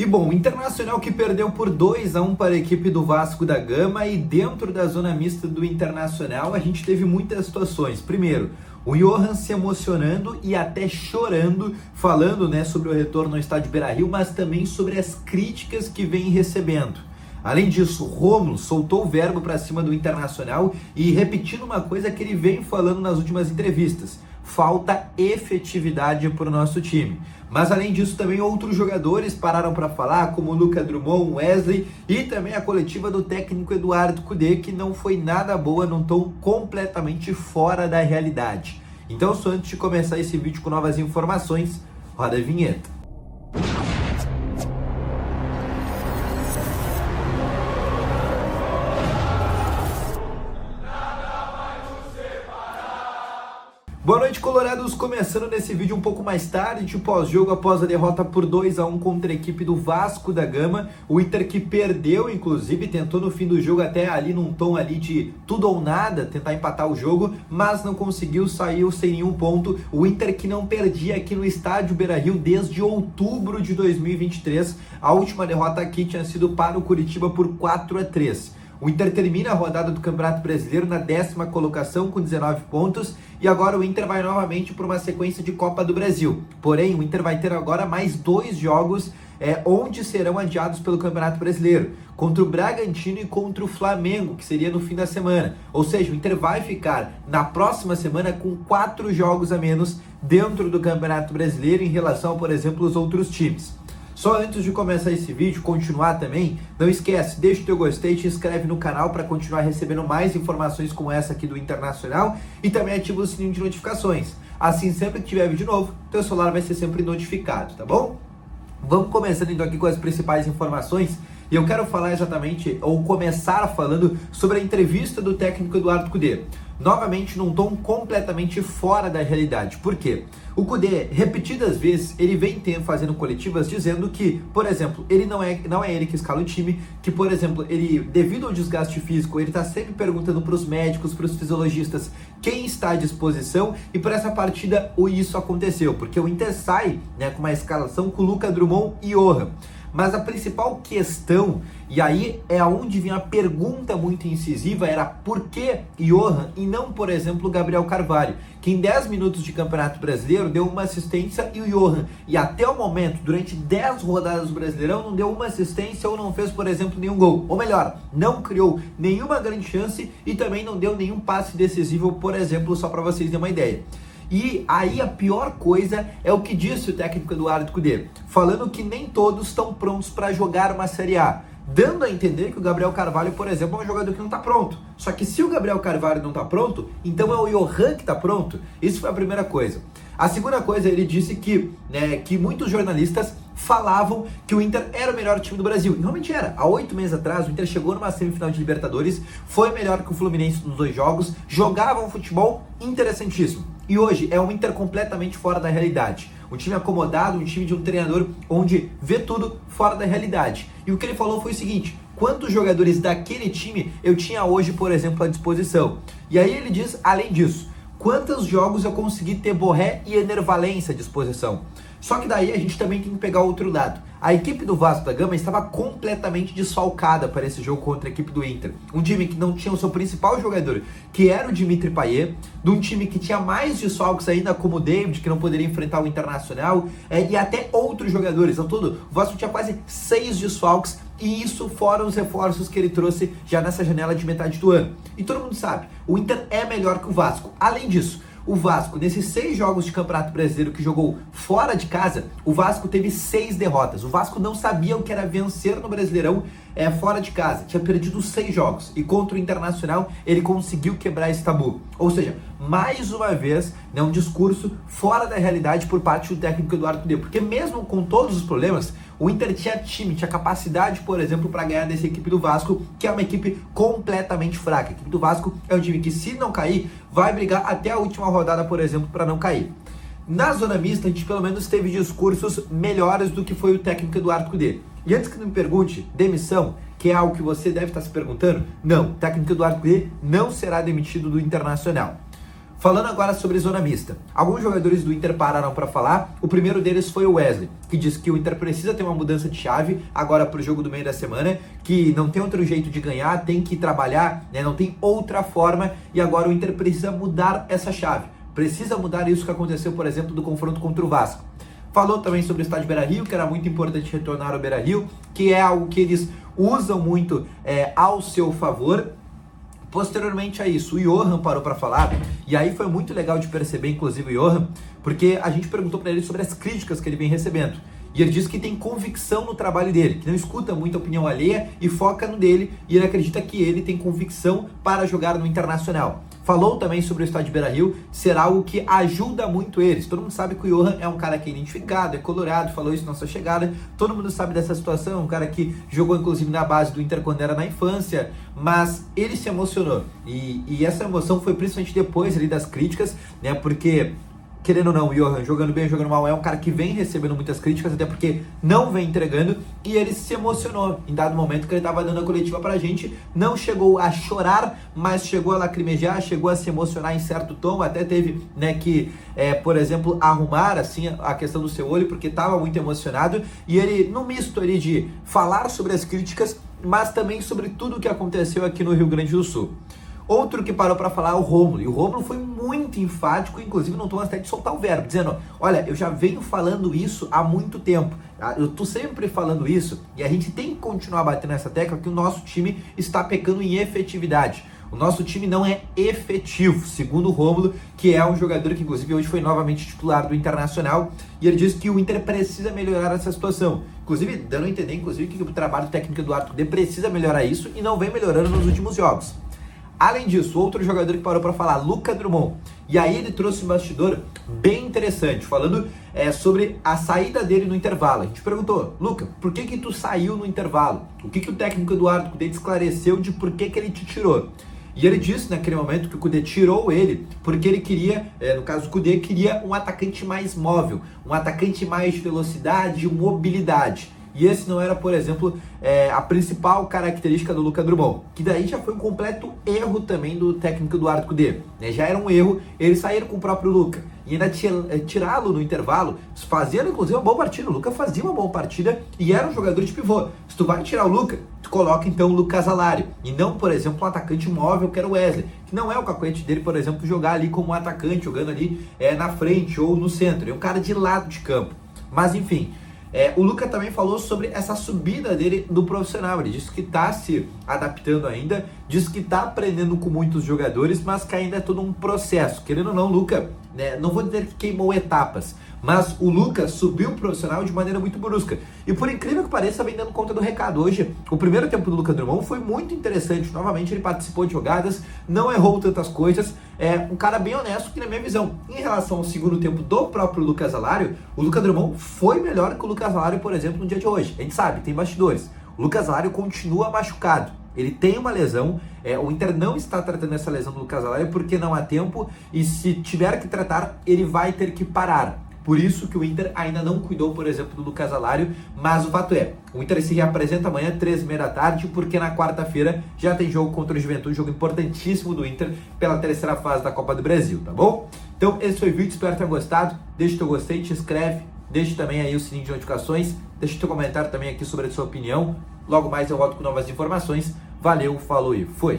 E bom, o Internacional que perdeu por 2-1 para a equipe do Vasco da Gama, e dentro da zona mista do Internacional a gente teve muitas situações. Primeiro, o Johan se emocionando e até chorando, falando sobre o retorno ao estádio Beira-Rio, mas também sobre as críticas que vem recebendo. Além disso, Rômulo soltou o verbo para cima do Internacional e repetindo uma coisa que ele vem falando nas últimas entrevistas: falta efetividade para o nosso time. Mas além disso, também outros jogadores pararam para falar, como o Lucas Drummond, Wesley e também a coletiva do técnico Eduardo Cudê, que não foi nada boa, não estão completamente fora da realidade. Então, só antes de começar esse vídeo com novas informações, roda a vinheta. Boa noite, colorados, começando nesse vídeo um pouco mais tarde, de pós-jogo, após a derrota por 2-1 contra a equipe do Vasco da Gama. O Inter que perdeu, inclusive, tentou no fim do jogo até ali num tom ali de tudo ou nada, tentar empatar o jogo, mas não conseguiu, saiu sem nenhum ponto. O Inter que não perdia aqui no estádio Beira-Rio desde outubro de 2023. A última derrota aqui tinha sido para o Curitiba por 4-3. O Inter termina a rodada do Campeonato Brasileiro na 10ª colocação com 19 pontos e agora o Inter vai novamente para uma sequência de Copa do Brasil. Porém, o Inter vai ter agora mais 2 jogos onde serão adiados pelo Campeonato Brasileiro, contra o Bragantino e contra o Flamengo, que seria no fim da semana. Ou seja, o Inter vai ficar na próxima semana com 4 jogos a menos dentro do Campeonato Brasileiro em relação, por exemplo, aos outros times. Só antes de começar esse vídeo, continuar também, não esquece, deixa o teu gostei, te inscreve no canal para continuar recebendo mais informações como essa aqui do Internacional e também ativa o sininho de notificações. Assim, sempre que tiver vídeo novo, teu celular vai ser sempre notificado, tá bom? Vamos começando então aqui com as principais informações. E eu quero falar exatamente, ou começar falando sobre a entrevista do técnico Eduardo Cudê. Novamente, num tom completamente fora da realidade. Por quê? O Cudê, repetidas vezes, ele vem fazendo coletivas dizendo que, por exemplo, ele não é ele que escala o time, que, por exemplo, ele, devido ao desgaste físico, ele está sempre perguntando para os médicos, para os fisiologistas, quem está à disposição, e para essa partida isso aconteceu, porque o Inter sai com uma escalação com o Lucas Drummond e Johan. Mas a principal questão, e aí é onde vem a pergunta muito incisiva, era por que Johan e não, por exemplo, Gabriel Carvalho, que em 10 minutos de Campeonato Brasileiro deu uma assistência, e o Johan, e até o momento, durante 10 rodadas do Brasileirão, não deu uma assistência ou não fez, por exemplo, nenhum gol. Ou melhor, não criou nenhuma grande chance e também não deu nenhum passe decisivo, por exemplo, só para vocês terem uma ideia. E aí a pior coisa é o que disse o técnico Eduardo Cudê, falando que nem todos estão prontos para jogar uma Série A, dando a entender que o Gabriel Carvalho, por exemplo, é um jogador que não está pronto. Só que se o Gabriel Carvalho não está pronto, então é o Johan que está pronto. Isso foi a primeira coisa. A segunda coisa, ele disse que muitos jornalistas falavam que o Inter era o melhor time do Brasil. E realmente era. Há 8 meses atrás, o Inter chegou numa semifinal de Libertadores, foi melhor que o Fluminense nos 2 jogos, jogava um futebol interessantíssimo. E hoje é um Inter completamente fora da realidade. Um time acomodado, um time de um treinador onde vê tudo fora da realidade. E o que ele falou foi o seguinte: quantos jogadores daquele time eu tinha hoje, por exemplo, à disposição? E aí ele diz, além disso, quantos jogos eu consegui ter Borré e Ener Valencia à disposição? Só que daí a gente também tem que pegar o outro lado. A equipe do Vasco da Gama estava completamente desfalcada para esse jogo contra a equipe do Inter. Um time que não tinha o seu principal jogador, que era o Dimitri Payet, de um time que tinha mais desfalques ainda, como o David, que não poderia enfrentar o Internacional, e até outros jogadores. Ao todo, o Vasco tinha quase 6 desfalques, e isso fora os reforços que ele trouxe já nessa janela de metade do ano. E todo mundo sabe, o Inter é melhor que o Vasco. Além disso, o Vasco, nesses 6 jogos de Campeonato Brasileiro que jogou fora de casa, o Vasco teve 6 derrotas. O Vasco não sabia o que era vencer no Brasileirão fora de casa. Tinha perdido 6 jogos. E contra o Internacional, ele conseguiu quebrar esse tabu. Ou seja, mais uma vez, um discurso fora da realidade por parte do técnico Eduardo Cudê. Porque mesmo com todos os problemas, o Inter tinha time, tinha capacidade, por exemplo, para ganhar dessa equipe do Vasco, que é uma equipe completamente fraca. A equipe do Vasco é um time que, se não cair, vai brigar até a última rodada, por exemplo, para não cair. Na zona mista, a gente pelo menos teve discursos melhores do que foi o técnico Eduardo Cudê. E antes que me pergunte, demissão, que é algo que você deve estar se perguntando, não, o técnico Eduardo Cudê não será demitido do Internacional. Falando agora sobre zona mista, alguns jogadores do Inter pararam para falar. O primeiro deles foi o Wesley, que disse que o Inter precisa ter uma mudança de chave agora para o jogo do meio da semana, que não tem outro jeito de ganhar, tem que trabalhar, né? Não tem outra forma, e agora o Inter precisa mudar essa chave. Precisa mudar isso que aconteceu, por exemplo, do confronto contra o Vasco. Falou também sobre o estádio Beira-Rio, que era muito importante retornar ao Beira-Rio, que é algo que eles usam muito ao seu favor. Posteriormente a isso, o Johan parou para falar, e aí foi muito legal de perceber, inclusive o Johan, porque a gente perguntou para ele sobre as críticas que ele vem recebendo. E ele disse que tem convicção no trabalho dele, que não escuta muita opinião alheia e foca no dele, e ele acredita que ele tem convicção para jogar no Internacional. Falou também sobre o estádio Beira-Rio ser algo que ajuda muito eles. Todo mundo sabe que o Johan é um cara que é identificado, é colorado, falou isso na sua chegada. Todo mundo sabe dessa situação, um cara que jogou inclusive na base do Inter quando era na infância, mas ele se emocionou. E essa emoção foi principalmente depois ali das críticas, né? Porque, querendo ou não, o Johan, jogando bem ou jogando mal, é um cara que vem recebendo muitas críticas, até porque não vem entregando, e ele se emocionou em dado momento que ele estava dando a coletiva pra gente. Não chegou a chorar, mas chegou a lacrimejar, chegou a se emocionar em certo tom, até teve, né, que, por exemplo, arrumar assim a questão do seu olho, porque estava muito emocionado, e ele, no misto ali de falar sobre as críticas, mas também sobre tudo o que aconteceu aqui no Rio Grande do Sul. Outro que parou para falar é o Rômulo, e o Rômulo foi muito enfático, inclusive não tô até de soltar o verbo, dizendo, olha, eu já venho falando isso há muito tempo, eu tô sempre falando isso, e a gente tem que continuar batendo nessa tecla que o nosso time está pecando em efetividade. O nosso time não é efetivo, segundo o Rômulo, que é um jogador que inclusive hoje foi novamente titular do Internacional, e ele diz que o Inter precisa melhorar essa situação. Inclusive, dando a entender, inclusive, que o trabalho técnico do Eduardo Cudê precisa melhorar isso e não vem melhorando nos últimos jogos. Além disso, outro jogador que parou para falar, Lucas Drummond. E aí ele trouxe um bastidor bem interessante, falando sobre a saída dele no intervalo. A gente perguntou, Lucas, por que tu saiu no intervalo? O que o técnico Eduardo Cudê esclareceu de por que ele te tirou? E ele disse naquele momento que o Cudê tirou ele porque ele queria, no caso o Cudê, queria um atacante mais móvel, um atacante mais de velocidade, mobilidade. E esse não era, por exemplo, a principal característica do Lucas Drummond, que daí já foi um completo erro também do técnico Eduardo Cudê, né? Já era um erro eles saíram com o próprio Lucas e ainda tirá-lo no intervalo, fazendo inclusive uma boa partida. O Lucas fazia uma boa partida e era um jogador de pivô. Se tu vai tirar o Lucas, tu coloca então o Lucas Casalário, e não, por exemplo, um atacante móvel que era o Wesley, que não é o cacoete dele, por exemplo, jogar ali como um atacante, jogando ali na frente ou no centro. É um cara de lado de campo. Mas enfim, o Lucas também falou sobre essa subida dele do profissional. Ele disse que está se adaptando ainda, disse que está aprendendo com muitos jogadores, mas que ainda é todo um processo. Querendo ou não, o Lucas, não vou dizer que queimou etapas, mas o Lucas subiu o profissional de maneira muito brusca. E por incrível que pareça, vem dando conta do recado. Hoje, o primeiro tempo do Lucas Drummond foi muito interessante. Novamente, ele participou de jogadas, não errou tantas coisas. É um cara bem honesto, que na minha visão, em relação ao segundo tempo do próprio Lucas Casalário, o Lucas Drummond foi melhor que o Lucas Casalário, por exemplo, no dia de hoje. A gente sabe, tem bastidores. O Lucas Casalário continua machucado. Ele tem uma lesão, o Inter não está tratando essa lesão do Lucas Casalário porque não há tempo, e se tiver que tratar, ele vai ter que parar. Por isso que o Inter ainda não cuidou, por exemplo, do Lucas Casalário, mas o fato é, o Inter se reapresenta amanhã, 13h30 da tarde, porque na quarta-feira já tem jogo contra o Juventude, jogo importantíssimo do Inter pela terceira fase da Copa do Brasil, tá bom? Então esse foi o vídeo, espero que tenha gostado, deixa o teu gostei, te inscreve, deixa também aí o sininho de notificações, deixa o teu comentário também aqui sobre a sua opinião, logo mais eu volto com novas informações, valeu, falou e fui!